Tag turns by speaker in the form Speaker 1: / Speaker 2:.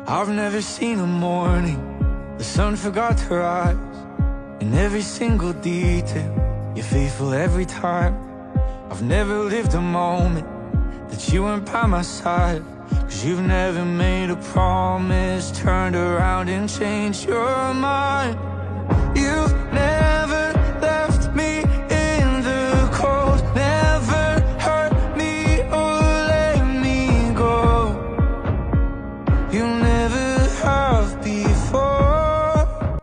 Speaker 1: I've never seen a morning the sun forgot to rise. In every single detail, you're faithful every time. I've never lived a moment that you weren't by my side. 'Cause you've never made a promise, turned around and changed your mind.